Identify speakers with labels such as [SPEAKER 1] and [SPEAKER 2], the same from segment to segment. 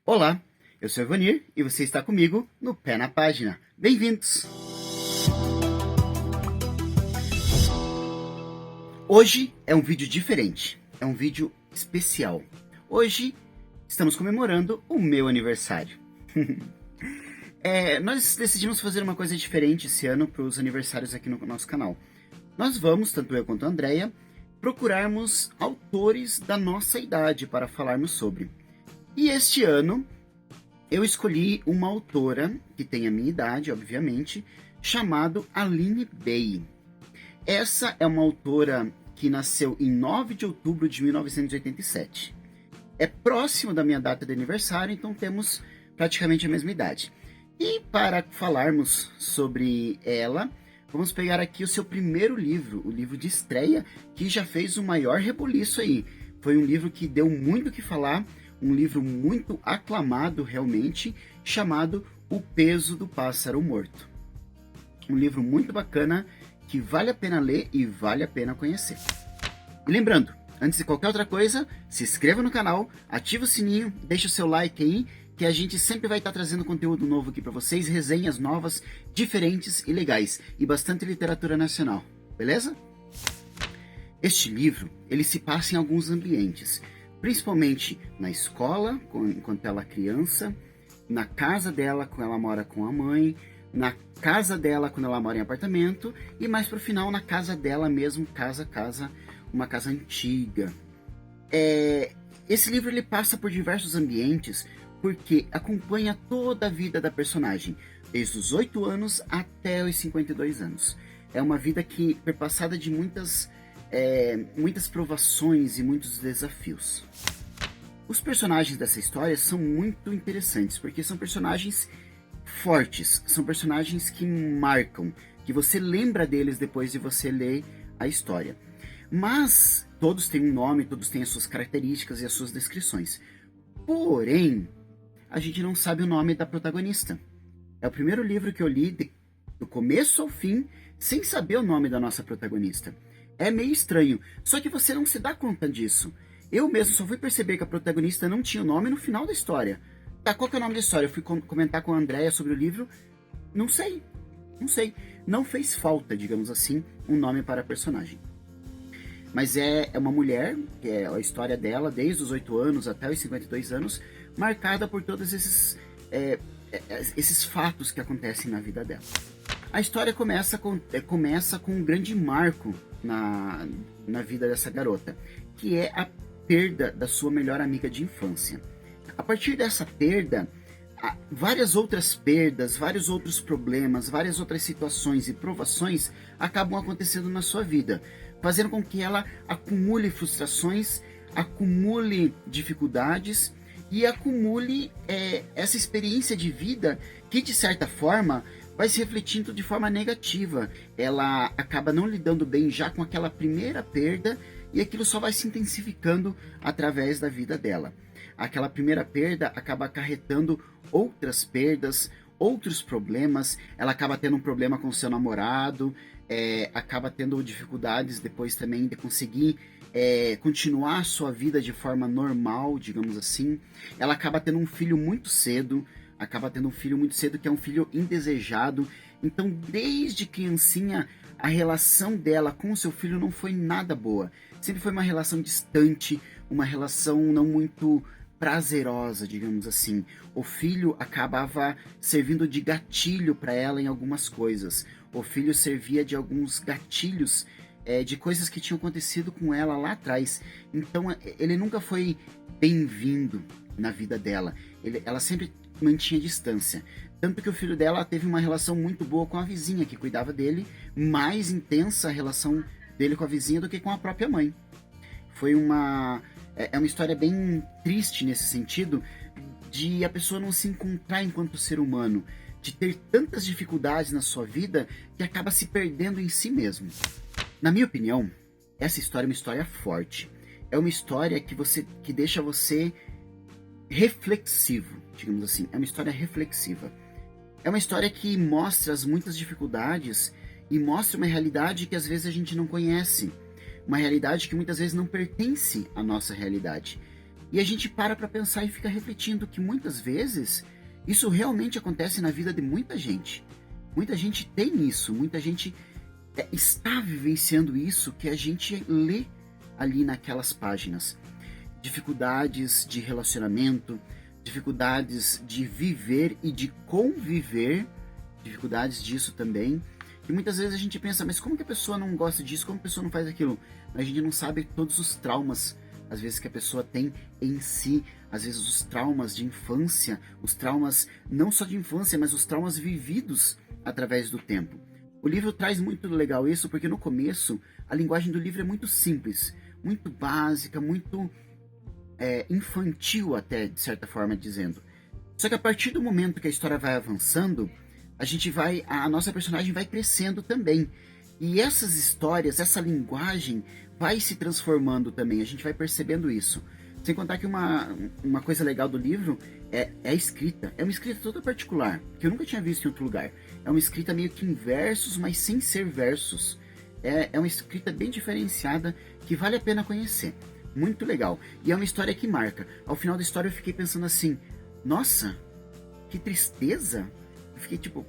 [SPEAKER 1] Olá, eu sou Ivanir e você está comigo no Pé na Página. Bem-vindos! Hoje é um vídeo diferente, é um vídeo especial. Hoje estamos comemorando o meu aniversário. Nós decidimos fazer uma coisa diferente esse ano para os aniversários aqui no nosso canal. Nós vamos, tanto eu quanto a Andrea, procurarmos autores da nossa idade para falarmos sobre. E este ano eu escolhi uma autora que tem a minha idade, obviamente, chamado Aline Bay. Essa é uma autora que nasceu em 9 de outubro de 1987. É próximo da minha data de aniversário, então temos praticamente a mesma idade. E para falarmos sobre ela, vamos pegar aqui o seu primeiro livro, o livro de estreia, que já fez o maior rebuliço aí. Foi um livro que deu muito o que falar, um livro muito aclamado realmente, chamado O Peso do Pássaro Morto. Um livro muito bacana, que vale a pena ler e vale a pena conhecer. E lembrando, antes de qualquer outra coisa, se inscreva no canal, ativa o sininho, deixa o seu like aí, que a gente sempre vai estar trazendo conteúdo novo aqui para vocês, resenhas novas, diferentes e legais, e bastante literatura nacional, beleza? Este livro, ele se passa em alguns ambientes, principalmente na escola, enquanto ela é criança, na casa dela, quando ela mora com a mãe, na casa dela, quando ela mora em apartamento, e mais pro final, na casa dela mesmo, uma casa antiga. Esse livro ele passa por diversos ambientes, porque acompanha toda a vida da personagem, desde os 8 anos até os 52 anos. É uma vida que perpassada de muitas provações e muitos desafios. Os personagens dessa história são muito interessantes, porque são personagens fortes, são personagens que marcam, que você lembra deles depois de você ler a história. Mas todos têm um nome, todos têm as suas características e as suas descrições. Porém, a gente não sabe o nome da protagonista. É o primeiro livro que eu li do começo ao fim, sem saber o nome da nossa protagonista. É meio estranho, só que você não se dá conta disso. Eu mesmo só fui perceber que a protagonista não tinha o nome no final da história. Tá, qual que é o nome da história? Eu fui comentar com a Andrea sobre o livro. Não sei. Não fez falta, digamos assim, um nome para a personagem. Mas é uma mulher, que é a história dela, desde os 8 anos até os 52 anos, marcada por todos esses fatos que acontecem na vida dela. A história começa com um grande marco na vida dessa garota, que é a perda da sua melhor amiga de infância. A partir dessa perda, várias outras perdas, vários outros problemas, várias outras situações e provações acabam acontecendo na sua vida, fazendo com que ela acumule frustrações, acumule dificuldades e acumule essa experiência de vida que, de certa forma, vai se refletindo de forma negativa. Ela acaba não lidando bem já com aquela primeira perda e aquilo só vai se intensificando através da vida dela. Aquela primeira perda acaba acarretando outras perdas, outros problemas. Ela acaba tendo um problema com seu namorado, acaba tendo dificuldades depois também de conseguir continuar a sua vida de forma normal, digamos assim. Ela acaba tendo um filho muito cedo, que é um filho indesejado. Então, desde criancinha, a relação dela com o seu filho não foi nada boa. Sempre foi uma relação distante, uma relação não muito prazerosa, digamos assim. O filho acabava servindo de gatilho para ela em algumas coisas. O filho servia de alguns gatilhos de coisas que tinham acontecido com ela lá atrás. Então, ele nunca foi bem-vindo na vida dela. Ela sempre mantinha distância. Tanto que o filho dela teve uma relação muito boa com a vizinha que cuidava dele, mais intensa a relação dele com a vizinha do que com a própria mãe. Foi uma história bem triste nesse sentido, de a pessoa não se encontrar enquanto ser humano, de ter tantas dificuldades na sua vida que acaba se perdendo em si mesmo. Na minha opinião, essa história é uma história forte. É uma história que deixa você reflexivo, digamos assim. É uma história reflexiva. É uma história que mostra as muitas dificuldades e mostra uma realidade que às vezes a gente não conhece. Uma realidade que muitas vezes não pertence à nossa realidade. E a gente para pensar e fica refletindo que muitas vezes isso realmente acontece na vida de muita gente. Muita gente tem isso, muita gente está vivenciando isso que a gente lê ali naquelas páginas. Dificuldades de relacionamento, dificuldades de viver e de conviver, dificuldades disso também, que muitas vezes a gente pensa, mas como que a pessoa não gosta disso, como a pessoa não faz aquilo? Mas a gente não sabe todos os traumas, às vezes, que a pessoa tem em si, às vezes os traumas de infância, os traumas não só de infância, mas os traumas vividos através do tempo. O livro traz muito legal isso, porque no começo a linguagem do livro é muito simples, muito básica, muito infantil até, de certa forma dizendo. Só que a partir do momento que a história vai avançando, a nossa personagem vai crescendo também. E essas histórias, essa linguagem vai se transformando também, a gente vai percebendo isso. Sem contar que uma coisa legal do livro é a escrita. É uma escrita toda particular, que eu nunca tinha visto em outro lugar. É uma escrita meio que em versos, mas sem ser versos. É uma escrita bem diferenciada, que vale a pena conhecer. Muito legal. E é uma história que marca. Ao final da história eu fiquei pensando assim, nossa, que tristeza. Eu fiquei tipo,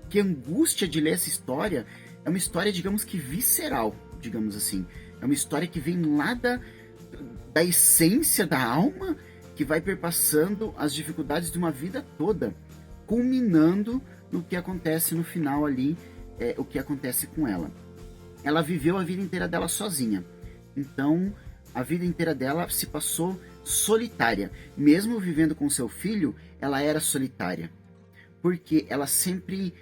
[SPEAKER 1] que angústia de ler essa história. É uma história, digamos que visceral, digamos assim. É uma história que vem lá da essência da alma, que vai perpassando as dificuldades de uma vida toda, culminando no que acontece no final ali, o que acontece com ela. Ela viveu a vida inteira dela sozinha. Então, a vida inteira dela se passou solitária. Mesmo vivendo com seu filho, ela era solitária. Porque ela sempre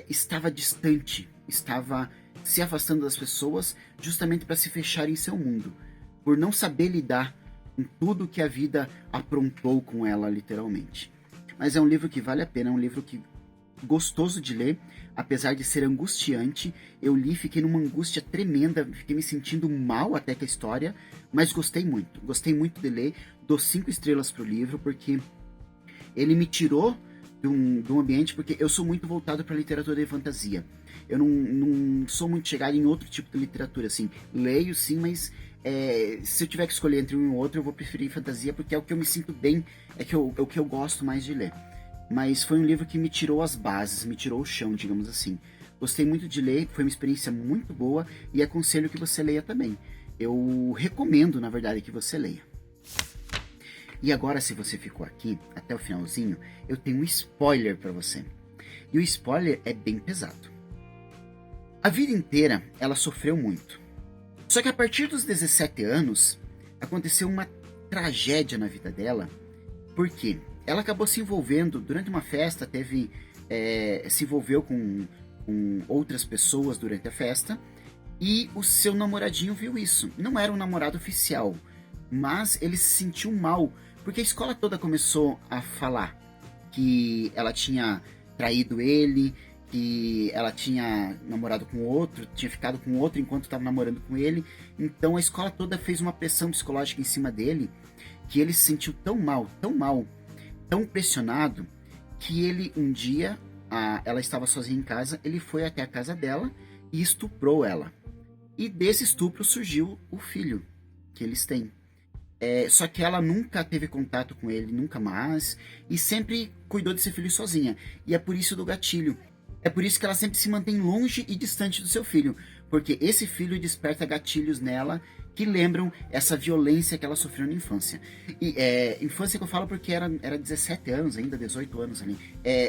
[SPEAKER 1] estava distante, estava se afastando das pessoas justamente para se fechar em seu mundo. Por não saber lidar com tudo que a vida aprontou com ela, literalmente. Mas é um livro que vale a pena, é um livro que gostoso de ler, apesar de ser angustiante. Eu li, fiquei numa angústia tremenda, fiquei me sentindo mal até com a história, mas gostei muito de ler. Dou 5 estrelas pro livro, porque ele me tirou de um ambiente, porque eu sou muito voltado para literatura de fantasia. Eu não sou muito chegado em outro tipo de literatura, assim, leio sim, mas se eu tiver que escolher entre um e outro, eu vou preferir fantasia, porque é o que eu me sinto bem, é o que eu gosto mais de ler. Mas foi um livro que me tirou as bases, me tirou o chão, digamos assim. Gostei muito de ler, foi uma experiência muito boa e aconselho que você leia também. Eu recomendo, na verdade, que você leia. E agora, se você ficou aqui até o finalzinho, eu tenho um spoiler para você. E o spoiler é bem pesado. A vida inteira ela sofreu muito. Só que a partir dos 17 anos, aconteceu uma tragédia na vida dela. Por quê? Ela acabou se envolvendo durante uma festa, se envolveu com outras pessoas durante a festa, e o seu namoradinho viu isso. Não era um namorado oficial, mas ele se sentiu mal, porque a escola toda começou a falar que ela tinha traído ele, que ela tinha namorado com outro, tinha ficado com outro enquanto estava namorando com ele. Então a escola toda fez uma pressão psicológica em cima dele, que ele se sentiu tão mal, tão pressionado, que ele um dia, ela estava sozinha em casa, ele foi até a casa dela e estuprou ela. E desse estupro surgiu o filho que eles têm. Só que ela nunca teve contato com ele, nunca mais, e sempre cuidou desse filho sozinha. E é por isso do gatilho. É por isso que ela sempre se mantém longe e distante do seu filho, porque esse filho desperta gatilhos nela que lembram essa violência que ela sofreu na infância. E infância que eu falo porque era 17 anos ainda, 18 anos ali.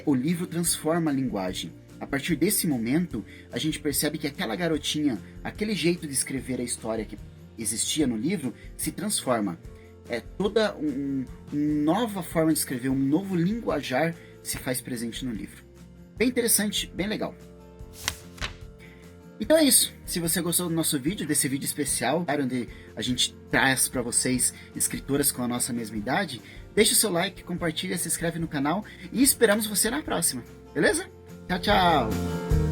[SPEAKER 1] O livro transforma a linguagem. A partir desse momento, a gente percebe que aquela garotinha, aquele jeito de escrever a história que existia no livro, se transforma. Toda uma nova forma de escrever, um novo linguajar se faz presente no livro. Bem interessante, bem legal. Então é isso. Se você gostou do nosso vídeo, desse vídeo especial, onde a gente traz para vocês escritoras com a nossa mesma idade, deixa o seu like, compartilha, se inscreve no canal e esperamos você na próxima. Beleza? Tchau, tchau!